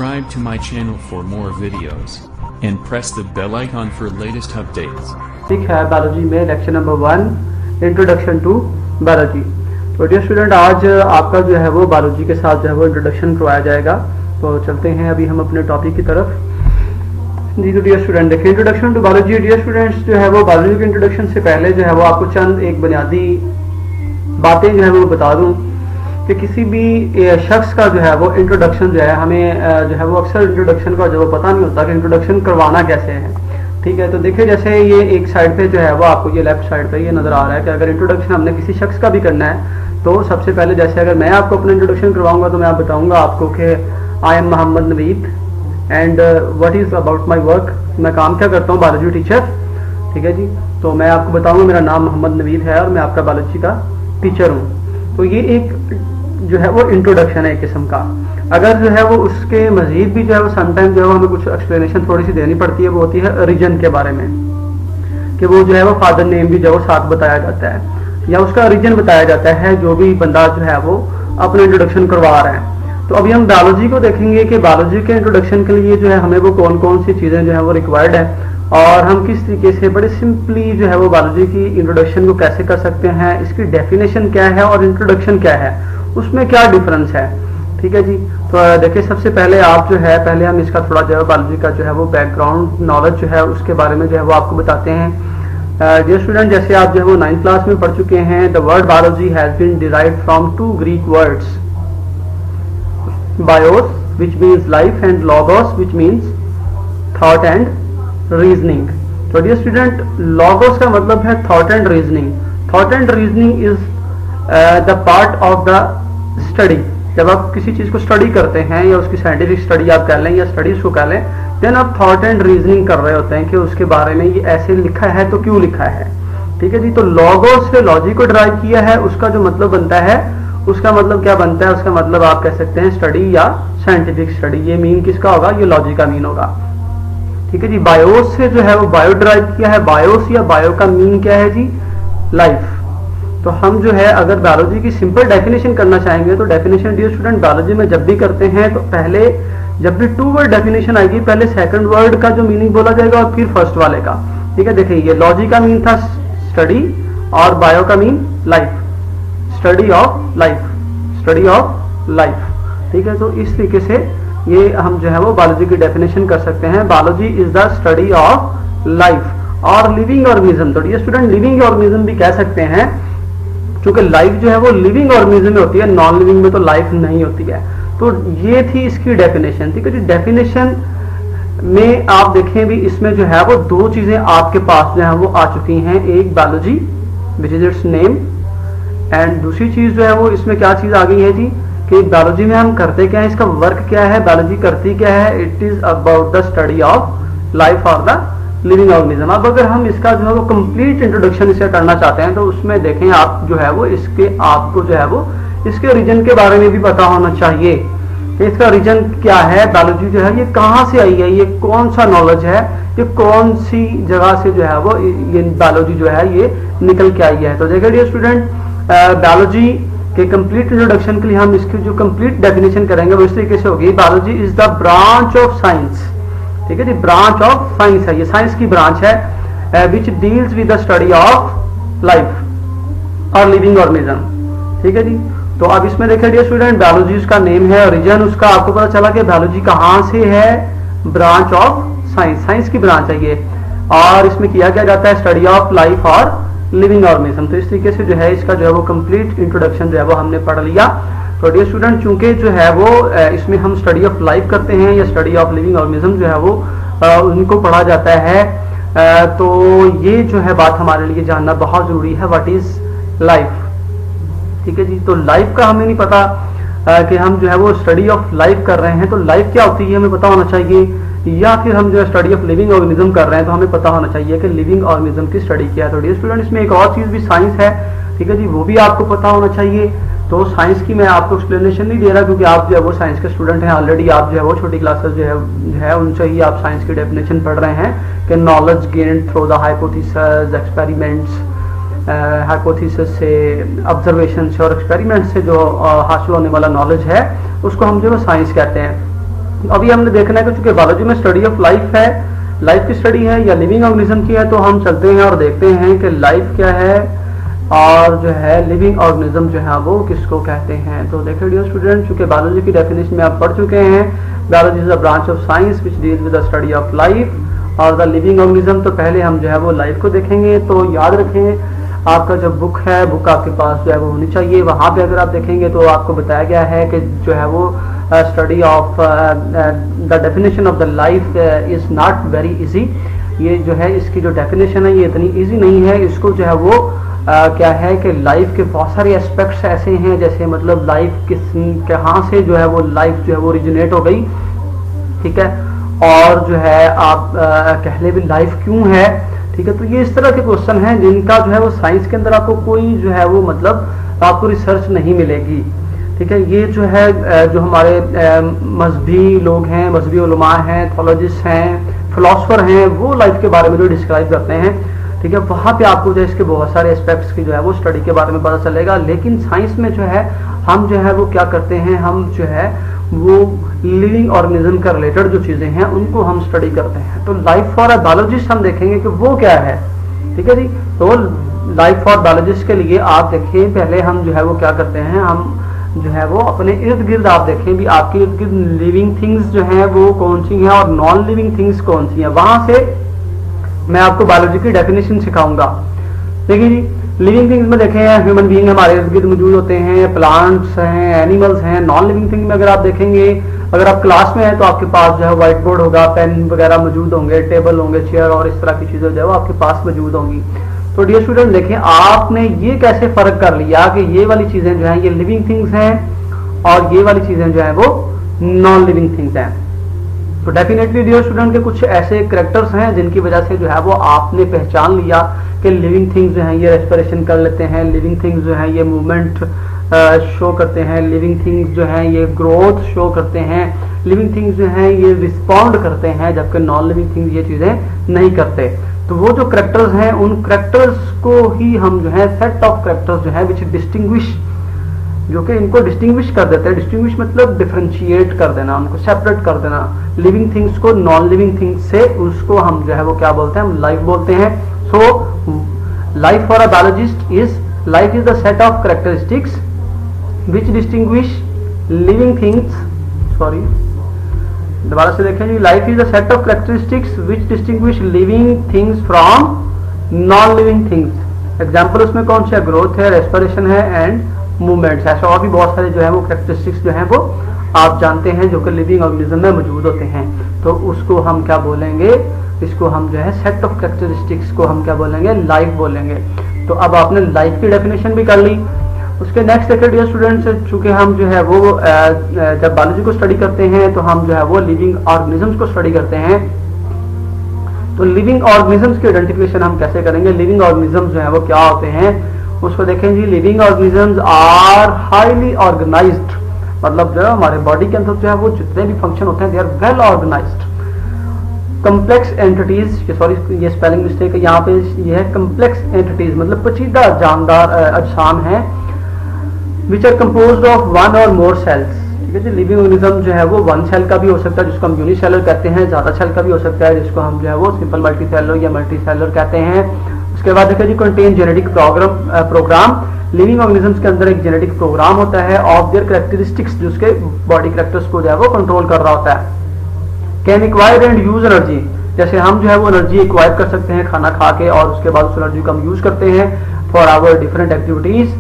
Subscribe to my channel for more videos and press the bell icon for latest updates. ठीक है, biology में lecture number 1 introduction to biology. तो dear student, आज आपका जो है वो बायोलॉजी के साथ जो है वो इंट्रोडक्शन करवाया जाएगा। तो चलते हैं अभी हम अपने टॉपिक की तरफ। जी तो डियर स्टूडेंट देखिए, introduction to biology. Dear students, जो है वो बायोलॉजी के इंट्रोडक्शन से पहले जो है वो आपको चंद एक बुनियादी बातें जो है वो बता दूं कि किसी भी शख्स का जो है वो इंट्रोडक्शन जो है हमें जो है वो अक्सर इंट्रोडक्शन का जो वो पता नहीं होता कि इंट्रोडक्शन करवाना कैसे है। ठीक है, तो देखिए जैसे ये एक साइड पे जो है वो आपको ये लेफ्ट साइड पे ये नजर आ रहा है कि अगर इंट्रोडक्शन हमने किसी शख्स का भी करना है तो सबसे पहले जैसे अगर मैं आपको अपना इंट्रोडक्शन करवाऊंगा तो मैं आप बताऊंगा आपको कि I am Mohammad Naveed and what is about my work. मैं काम क्या करता हूँ, बायोलॉजी टीचर। ठीक है जी, तो मैं आपको बताऊंगा मेरा नाम मोहम्मद नवीद है और मैं आपका बायोलॉजी का टीचर हूँ। तो ये एक जो है वो इंट्रोडक्शन है एक किस्म का। अगर जो है वो उसके मजीद भी जो है वो समटाइम जो है वो हमें कुछ एक्सप्लेनेशन थोड़ी सी देनी पड़ती है, वो होती है ओरिजिन के बारे में, कि वो जो है वो फादर नेम भी जो है वो साथ बताया जाता है या उसका ओरिजिन बताया जाता है जो भी बंदा जो है वो अपना इंट्रोडक्शन करवा रहा है। तो अभी हम बायोलॉजी को देखेंगे कि बायोलॉजी के इंट्रोडक्शन के लिए जो है हमें वो कौन कौन सी चीजें जो है वो रिक्वायर्ड है और हम किस तरीके से बड़े सिंपली जो है वो बायोलॉजी की इंट्रोडक्शन को कैसे कर सकते हैं, इसकी डेफिनेशन क्या है और इंट्रोडक्शन क्या है, उसमें क्या डिफरेंस है। ठीक है जी, तो देखिए सबसे पहले आप जो है पहले हम इसका थोड़ा जो है बायोलॉजी का जो है वो बैकग्राउंड नॉलेज जो है उसके बारे में जो है वो आपको बताते हैं। डियर स्टूडेंट, जैसे आप जो है वो 9th क्लास में पढ़ चुके हैं, the word biology has been derived from 2 Greek words, bios which means life and logos which means thought and reasoning. तो डियर स्टूडेंट, लॉगोस का मतलब है thought and reasoning. Thought and reasoning is the part of the study. जब आप किसी चीज को study करते हैं या उसकी साइंटिफिक स्टडी आप कर लें या स्टडीज को कर लें, देन आप थॉट एंड रीजनिंग कर रहे होते हैं कि उसके बारे में ये ऐसे लिखा है तो क्यों लिखा है। ठीक है जी, तो लॉगोस से लॉजिक को ड्राइव किया है, उसका जो मतलब बनता है उसका मतलब क्या बनता है, उसका मतलब आप कह सकते हैं स्टडी या साइंटिफिक स्टडी। ये मीन किसका होगा, ये लॉजिक का मीन होगा। ठीक है जी, बायोस से जो है वो बायो ड्राइव किया है। बायोस या बायो का मीन क्या है जी, लाइफ। तो हम जो है अगर बायोलॉजी की सिंपल डेफिनेशन करना चाहेंगे तो डेफिनेशन डियर स्टूडेंट बायोलॉजी में जब भी करते हैं तो पहले जब भी 2 वर्ड डेफिनेशन आएगी पहले सेकंड वर्ड का जो मीनिंग बोला जाएगा और फिर फर्स्ट वाले का। ठीक है, देखिए ये लॉजिक का मीन था स्टडी और बायो का mean life, study of life, study of life. ठीक है, तो इस तरीके से ये हम जो है वो बायोलॉजी की डेफिनेशन कर सकते हैं। Biology is the study of life और लिविंग ऑर्गेनिज्म। तो डियर स्टूडेंट, लिविंग ऑर्गेनिज्म भी कह सकते हैं क्योंकि लाइफ जो है वो लिविंग ऑर्गेनिज्म में होती है, नॉन लिविंग में तो लाइफ नहीं होती है। तो ये थी इसकी डेफिनेशन। ठीक है जी, डेफिनेशन में आप देखें भी इसमें जो है वो 2 चीजें आपके पास जो है वो आ चुकी हैं, एक biology which is it's name and दूसरी चीज जो है वो इसमें क्या चीज आ गई है जी कि बायोलॉजी में हम करते क्या है, इसका वर्क क्या है, बायोलॉजी करती क्या है, it is about the study of life और द लिविंग ऑर्गेनिज्म। अब अगर हम इसका जो है वो कंप्लीट इंट्रोडक्शन इसका करना चाहते हैं तो उसमें देखें आप जो है वो इसके आपको जो है वो इसके रीजन के बारे में भी पता होना चाहिए कि इसका रीजन क्या है, बायोलॉजी जो है ये कहाँ से आई है, ये कौन सा नॉलेज है, ये कौन सी जगह से जो है वो ये बायोलॉजी जो है ये निकल के आई है। तो देखिए डियर स्टूडेंट, बायोलॉजी के कंप्लीट इंट्रोडक्शन के लिए हम इसकी जो कंप्लीट डेफिनेशन करेंगे वो इस तरीके से होगी, biology is the branch of science. ठीक है जी, ब्रांच ऑफ साइंस है, ये साइंस की ब्रांच है which deals with the study of life और लिविंग ऑर्गेनिज्म। ठीक है जी, तो अब इसमें देखिए डियर स्टूडेंट, बायोलॉजी उसका नेम है, ओरिजिन उसका आपको पता चला कि बायोलॉजी कहाँ से है, ब्रांच ऑफ साइंस, साइंस की ब्रांच है ये, और इसमें किया क्या जाता है स्टडी ऑफ लाइफ और लिविंग ऑर्गेनिज्म। तो इस तरीके से जो है इसका जो है वो कंप्लीट इंट्रोडक्शन जो है वो हमने पढ़ लिया। तो डियर स्टूडेंट, चूंकि जो है वो इसमें हम स्टडी ऑफ लाइफ करते हैं या स्टडी ऑफ लिविंग ऑर्गेनिज्म जो है वो उनको पढ़ा जाता है, तो ये जो है बात हमारे लिए जानना बहुत जरूरी है, व्हाट इज लाइफ। ठीक है जी, तो लाइफ का हमें नहीं पता कि हम जो है वो स्टडी ऑफ लाइफ कर रहे हैं तो लाइफ क्या होती है हमें पता होना चाहिए, या फिर हम जो है स्टडी ऑफ लिविंग ऑर्गेनिज्म कर रहे हैं तो हमें पता होना चाहिए कि लिविंग ऑर्गेनिज्म की स्टडी क्या है। तो डियर स्टूडेंट, इसमें एक और चीज भी साइंस है। ठीक है जी, वो भी आपको पता होना चाहिए। तो साइंस की मैं आपको एक्सप्लेनेशन नहीं दे रहा क्योंकि आप जो है वो साइंस के स्टूडेंट हैं ऑलरेडी, आप जो है वो छोटी क्लासेस जो है उनसे ही आप साइंस की डेफिनेशन पढ़ रहे हैं कि knowledge gain through the hypothesis, experiments, hypothesis से, ऑब्जर्वेशन से और एक्सपेरिमेंट से जो हासिल होने वाला नॉलेज है उसको हम जो है साइंस कहते हैं। अभी हमने देखना है कि चूंकि बायोलॉजी में स्टडी ऑफ लाइफ है, लाइफ की स्टडी है या लिविंग ऑर्गेनिज्म की है, तो हम चलते हैं और देखते हैं कि लाइफ क्या है और जो है लिविंग ऑर्गेनिज्म जो है वो किसको कहते हैं। तो देखिए डियर स्टूडेंट, चूंकि बायोलॉजी की डेफिनेशन में आप पढ़ चुके हैं, biology is a branch of science which deals with the study of life और द लिविंग ऑर्गेनिज्म। तो पहले हम जो है वो लाइफ को देखेंगे। तो याद रखें, आपका जो बुक है, बुक आपके पास जो है वो होनी चाहिए। वहाँ पे अगर आप देखेंगे तो आपको बताया गया है कि जो है वो study of the definition of the life is not very easy. ये जो है इसकी जो डेफिनेशन है ये इतनी इजी नहीं है। इसको जो है वो क्या है कि लाइफ के बहुत सारे एस्पेक्ट्स ऐसे हैं, जैसे मतलब लाइफ कहाँ से जो है वो लाइफ जो है वो ओरिजिनेट हो गई, ठीक है, और जो है आप कह ले भी लाइफ क्यों है, ठीक है। तो ये इस तरह के क्वेश्चन हैं जिनका जो है वो साइंस के अंदर आपको कोई जो है वो मतलब आपको रिसर्च नहीं मिलेगी, ठीक है। ये जो है जो हमारे मजहबी लोग हैं, मजहबी उलमा हैं, थोलॉजिस्ट हैं, फिलोसफर हैं, वो लाइफ के बारे में जो डिस्क्राइब करते हैं, ठीक है, वहाँ पे आपको जो है इसके बहुत सारे एस्पेक्ट्स की जो है वो स्टडी के बारे में पता चलेगा। लेकिन साइंस में जो है हम जो है वो क्या करते हैं, हम जो है वो लिविंग ऑर्गेनिज्म का रिलेटेड जो चीजें हैं उनको हम स्टडी करते हैं। तो लाइफ फॉर अ बायोलॉजिस्ट हम देखेंगे कि वो क्या है, ठीक है जी। तो लाइफ फॉर बायोलॉजिस्ट के लिए आप देखिए, पहले हम जो है वो क्या करते हैं, हम जो है वो अपने इर्द गिर्द आप देखें भी आपके इर्द गिर्द लिविंग थिंग्स जो हैं वो कौन सी हैं और नॉन लिविंग थिंग्स कौन सी हैं। वहां से मैं आपको बायोलॉजी की डेफिनेशन सिखाऊंगा। देखिए जी, लिविंग थिंग्स में देखें ह्यूमन बीइंग हमारे इर्द गिर्द मौजूद होते हैं, प्लांट्स हैं, एनिमल्स हैं। नॉन लिविंग थिंग में अगर आप देखेंगे, अगर आप क्लास में हैं तो आपके पास जो है व्हाइट बोर्ड होगा, पेन वगैरह मौजूद होंगे, टेबल होंगे, चेयर और इस तरह की चीजें जो है वो आपके पास मौजूद होंगी। तो डियर स्टूडेंट देखें, आपने ये कैसे फर्क कर लिया कि ये वाली चीजें जो हैं ये लिविंग थिंग्स हैं और ये वाली चीजें जो है वो नॉन लिविंग थिंग्स हैं। तो डेफिनेटली डियर स्टूडेंट के कुछ ऐसे कैरेक्टर्स हैं जिनकी वजह से जो है वो आपने पहचान लिया कि लिविंग थिंग्स जो हैं ये रेस्पिरेशन कर लेते हैं, लिविंग थिंग्स जो हैं ये मूवमेंट शो करते हैं, लिविंग थिंग्स जो हैं ये ग्रोथ शो करते हैं, लिविंग थिंग्स जो हैं ये रिस्पॉन्ड करते हैं, जबकि नॉन लिविंग थिंग्स ये चीजें नहीं करते। तो वो जो कैरेक्टर्स हैं उन कैरेक्टर्स को ही हम जो है सेट ऑफ कैरेक्टर्स जो है विच डिस्टिंग्विश, जो कि इनको डिस्टिंग्विश कर देते हैं। डिस्टिंग्विश मतलब डिफरेंशिएट कर देना, उनको सेपरेट कर देना लिविंग थिंग्स को नॉन लिविंग थिंग्स से। उसको हम जो है वो क्या बोलते हैं, हम लाइफ बोलते हैं। So life for a biologist is, life is the set of characteristics which distinguish living things, sorry दोबारा से देखें जी, life is the set of characteristics which distinguish living things from non living things. Example उसमें कौन सा, growth है, respiration है and movements. ऐसे और भी बहुत सारे जो है वो कैरेक्टरिस्टिक्स जो है वो आप जानते हैं जो कि लिविंग ऑर्गेनिज्म में मौजूद होते हैं। तो उसको हम क्या बोलेंगे, इसको हम जो है सेट ऑफ कैरेक्टरिस्टिक्स को हम क्या बोलेंगे, लाइफ बोलेंगे। तो अब आपने लाइफ की डेफिनेशन भी कर ली। उसके नेक्स्ट देखिए डियर स्टूडेंट्स, चूंकि हम जो है वो जब बायोलॉजी को स्टडी करते हैं तो हम जो है वो लिविंग ऑर्गेनिजम्स को स्टडी करते हैं। तो लिविंग ऑर्गेनिजम्स की आइडेंटिफिकेशन हम कैसे करेंगे, लिविंग ऑर्गेनिजम्स जो है वो क्या होते हैं उसको देखें जी। Living organisms are highly organised, मतलब जो है हमारे बॉडी के अंदर जो है वो जितने भी फंक्शन होते हैं they are well organized. Complex entities, sorry ये स्पेलिंग मिस्टेक है, यहाँ पे ये है कम्प्लेक्स एंटिटीज, मतलब पेचीदा जानदार अजसाम है, which are composed of one or more sales. ठीक है जी, लिविंग ऑर्गेनिज्म जो है वो वन सेल का भी हो सकता है जिसको हम यूनिसेलर कहते हैं, ज्यादा सेल का भी हो सकता है जिसको हम जो है वो सिंपल मल्टीसेलर या मल्टीसेलर कहते हैं। उसके बाद देखिए जी, contain genetic program, living organisms के अंदर एक जेनेटिक प्रोग्राम होता है ऑफ देयर कैरेक्टरिस्टिक्स, जो उसके बॉडी कैरेक्टर्स को जो है वो कंट्रोल कर रहा होता है। Can acquire and use energy, जैसे हम जो है वो एनर्जी एक्वायर कर सकते हैं खाना खा के और उसके बाद उस एनर्जी को हम यूज करते हैं for our different activities.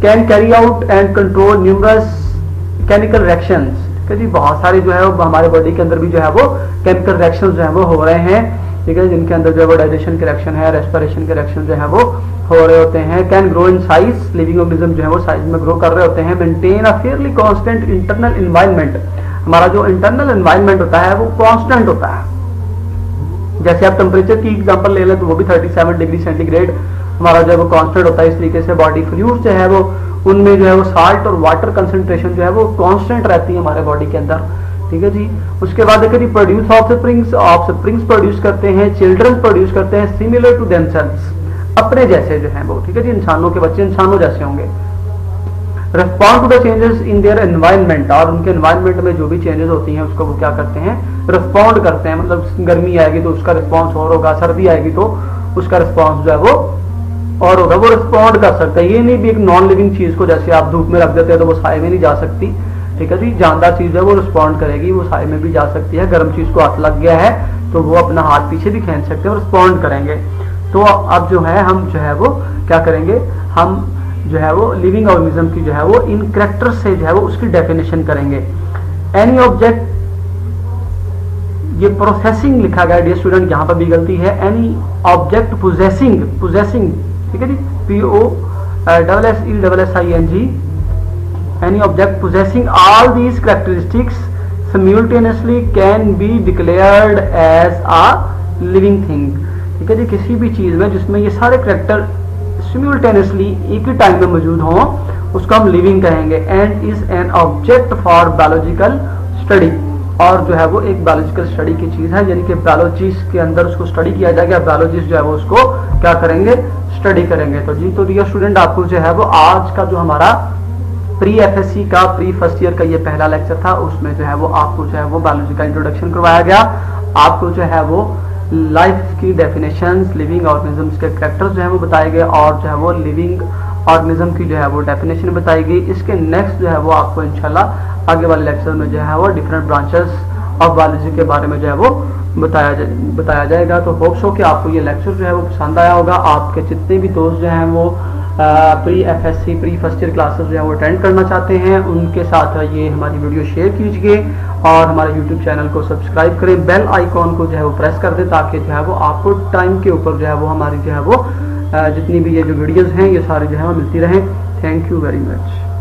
Can carry out and control numerous chemical reactions, ठीक है जी, बहुत सारे जो है वो हमारे बॉडी के अंदर भी जो है वो केमिकल रिएक्शंस जो है वो हो रहे हैं, ठीक है, जिनके अंदर जो है वो डाइजेशन के रिएक्शन है, रेस्पिरेशन के रिएक्शन जो है वो हो रहे होते हैं। Can grow in size, living organism जो है वो साइज में ग्रो कर रहे होते हैं। Maintain a fairly constant internal environment, हमारा जो इंटरनल एनवायरनमेंट होता है वो कांस्टेंट होता है। जैसे आप टेम्परेचर की एग्जांपल ले लें तो वो भी 37 डिग्री सेंटीग्रेड हमारा जो है वो कांस्टेंट होता है। इस तरीके से बॉडी फ्लूइड्स जो है वो उनमें जो है वो साल्ट और वाटर कंसंट्रेशन जो है वो कांस्टेंट रहती है हमारे बॉडी के अंदर, ठीक है जी। उसके बाद देखिए प्रोड्यूस ऑफ स्प्रिंग्स प्रोड्यूस करते हैं, चिल्ड्रन प्रोड्यूस करते हैं सिमिलर टू देमसेल्व्स, अपने जैसे जो है वो, ठीक है जी, इंसानों के बच्चे इंसानों जैसे होंगे। Respond to the changes in their environment, और उनके एनवायरनमेंट में जो भी चेंजेस होती हैं उसको वो क्या करते हैं, रिस्पॉन्ड करते हैं। मतलब गर्मी आएगी तो उसका रिस्पॉन्स और होगा, सर्दी आएगी तो उसका रिस्पॉन्स जो है वो और होगा, वो रिस्पॉन्ड कर सकता है। ये नहीं भी एक नॉन लिविंग चीज को जैसे आप धूप में रख देते हैं तो वो साए में नहीं जा सकती, ठीक है जी। जानदार चीज है वो रिस्पॉन्ड करेगी, वो साए में भी जा सकती है। गर्म चीज को हाथ लग गया है तो वो अपना हाथ पीछे भी खींच सकते हैं, रिस्पॉन्ड करेंगे। तो अब जो है हम जो है वो क्या करेंगे, हम जो है वो लिविंग ऑर्गेनिज्म की जो है वो इन कैरेक्टर से जो है वो उसकी डेफिनेशन करेंगे। एनी ऑब्जेक्ट, ये प्रोसेसिंग लिखा गया डियर स्टूडेंट, यहाँ पर भी गलती है। एनी ऑब्जेक्ट पोजेसिंग, पोजेसिंग, ठीक है जी, POSSESSING, any object possessing all these characteristics simultaneously can be declared as a living thing, ठीक है जी। किसी भी चीज में जिसमें ये सारे करेक्टर सिम्युलटेनियसली एक ही टाइम में मौजूद हों उसको हम लिविंग कहेंगे। And is an object for biological study, और जो है वो एक बायोलॉजिकल स्टडी की चीज है, यानी कि बायोलॉजिस्ट के अंदर उसको स्टडी किया जाएगा, बायोलॉजिस्ट जो है वो उसको क्या करेंगे, स्टडी करेंगे। तो जी तो डियर स्टूडेंट आपको जो है वो आज का जो हमारा प्री एफएससी का प्री फर्स्ट ईयर का ये पहला लेक्चर था, उसमें जो है वो आपको जो है वो बायोलॉजी का इंट्रोडक्शन करवाया गया। आपको जो है वो लाइफ की डेफिनेशंस, लिविंग ऑर्गेनिजम्स के कैरेक्टर्स जो है वो बताए गए, और जो है वो लिविंग ऑर्गेनिज्म की जो है वो डेफिनेशन बताई गई। इसके नेक्स्ट जो है वो आपको इंशाल्लाह आगे वाले लेक्चर में जो है वो डिफरेंट ब्रांचेस ऑफ बायोलॉजी के बारे में जो है वो बताया जाएगा। तो होप सो कि आपको ये लेक्चर जो है वो पसंद आया होगा। आपके जितने भी दोस्त जो हैं वो pre FSc pre first year classes जो है वो अटेंड करना चाहते हैं, उनके साथ ये हमारी वीडियो शेयर कीजिए और हमारे यूट्यूब चैनल को सब्सक्राइब करें, बेल आइकॉन को जो है वो प्रेस कर दें, ताकि जो है वो आपको टाइम के ऊपर जो है वो हमारी जो है वो जितनी भी ये जो वीडियोस हैं ये सारी जो है वो मिलती रहें। Thank you very much.